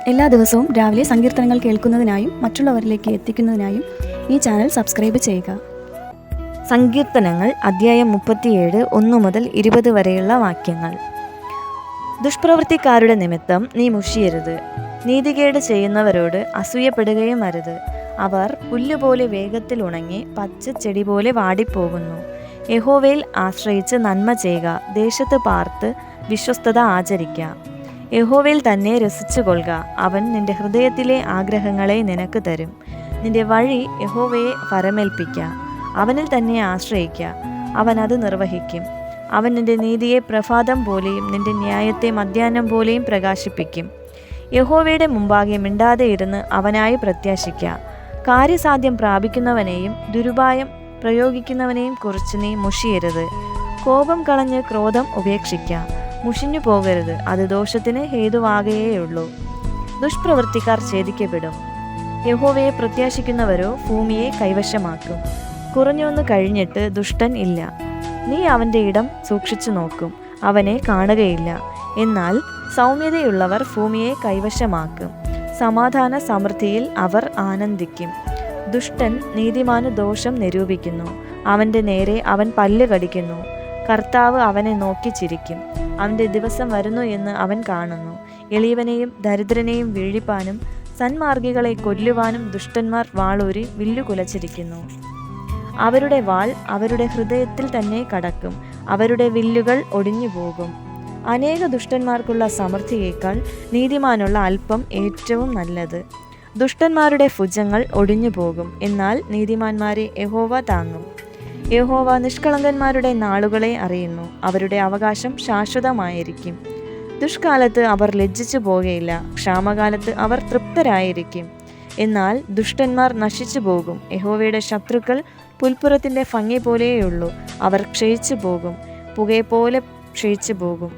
എല്ലാ ദിവസവും രാവിലെ സങ്കീർത്തനങ്ങൾ കേൾക്കുന്നതിനായും മറ്റുള്ളവരിലേക്ക് എത്തിക്കുന്നതിനായും ഈ ചാനൽ സബ്സ്ക്രൈബ് ചെയ്യുക. സങ്കീർത്തനങ്ങൾ അധ്യായം 37 1 മുതൽ 20 വരെയുള്ള വാക്യങ്ങൾ. ദുഷ്പ്രവൃത്തിക്കാരുടെ നിമിത്തം നീ മുഷിയരുത്, നീതികേട് ചെയ്യുന്നവരോട് അസൂയപ്പെടുകയും അരുത്. അവർ പുല്ലുപോലെ വേഗത്തിൽ ഉണങ്ങി പച്ച ചെടി പോലെ വാടിപ്പോകുന്നു. യഹോവയിൽ ആശ്രയിച്ച് നന്മ ചെയ്യുക, ദേശത്ത് പാർത്ത് വിശ്വസ്തത ആചരിക്കുക. യഹോവയിൽ തന്നെ രസിച്ചു കൊള്ളുക, അവൻ നിന്റെ ഹൃദയത്തിലെ ആഗ്രഹങ്ങളെ നിനക്ക് തരും. നിന്റെ വഴി യഹോവയെ ഫരമേൽപ്പിക്കുക, അവനിൽ തന്നെ ആശ്രയിക്കുക, അവൻ അത് നിർവഹിക്കും. അവൻ നിന്റെ നീതിയെ പ്രഭാതം പോലെയും നിന്റെ ന്യായത്തെ മധ്യാഹ്നം പോലെയും പ്രകാശിപ്പിക്കും. യഹോവയുടെ മുമ്പാകെ മിണ്ടാതെ ഇരുന്ന് അവനായി പ്രത്യാശിക്കുക. കാര്യസാധ്യം പ്രാപിക്കുന്നവനെയും ദുരുപായം പ്രയോഗിക്കുന്നവനെയും കുറിച്ച് നീ മുഷിയരുത്. കോപം കളഞ്ഞ് ക്രോധം ഉപേക്ഷിക്കുക, മുഷിഞ്ഞു പോകരുത്, അത് ദോഷത്തിന് ഹേതുവാകുകയുള്ളൂ. ദുഷ്പ്രവൃത്തിക്കാർ ഛേദിക്കപ്പെടും, യഹോവയെ പ്രത്യാശിക്കുന്നവരോ ഭൂമിയെ കൈവശമാക്കും. കുറഞ്ഞൊന്ന് കഴിഞ്ഞിട്ട് ദുഷ്ടൻ ഇല്ല, നീ അവൻ്റെ ഇടം സൂക്ഷിച്ചു നോക്കും, അവനെ കാണുകയില്ല. എന്നാൽ സൗമ്യതയുള്ളവർ ഭൂമിയെ കൈവശമാക്കും, സമാധാന സമൃദ്ധിയിൽ അവർ ആനന്ദിക്കും. ദുഷ്ടൻ നീതിമാന് ദോഷം നിരൂപിക്കുന്നു, അവൻ്റെ നേരെ അവൻ പല്ല് കടിക്കുന്നു. കർത്താവ് അവനെ നോക്കി ചിരിക്കും, അവൻ്റെ ദിവസം വരുന്നു എന്ന് അവൻ കാണുന്നു. എളിയവനെയും ദരിദ്രനെയും വീഴിപ്പാനും സന്മാർഗികളെ കൊല്ലുവാനും ദുഷ്ടന്മാർ വാളൂരി വില്ലുകുലച്ചിരിക്കുന്നു. അവരുടെ വാൾ അവരുടെ ഹൃദയത്തിൽ തന്നെ കടക്കും, അവരുടെ വില്ലുകൾ ഒടിഞ്ഞു പോകും. അനേക ദുഷ്ടന്മാർക്കുള്ള സമൃദ്ധിയേക്കാൾ നീതിമാനുള്ള അല്പം ഏറ്റവും നല്ലത്. ദുഷ്ടന്മാരുടെ ഭുജങ്ങൾ ഒടിഞ്ഞു പോകും, എന്നാൽ നീതിമാന്മാരെ യഹോവ താങ്ങും. യഹോവ നിഷ്കളങ്കന്മാരുടെ നാളുകളെ അറിയുന്നു, അവരുടെ അവകാശം ശാശ്വതമായിരിക്കും. ദുഷ്കാലത്ത് അവർ ലജ്ജിച്ചു പോകുകയില്ല, ക്ഷാമകാലത്ത് അവർ തൃപ്തരായിരിക്കും. എന്നാൽ ദുഷ്ടന്മാർ നശിച്ചു പോകും. യഹോവയുടെ ശത്രുക്കൾ പുൽപ്പുറത്തിൻ്റെ ഭംഗി പോലെയുള്ളൂ, അവർ ക്ഷയിച്ചു പോകും, പുകയെപ്പോലെ ക്ഷയിച്ചു പോകും.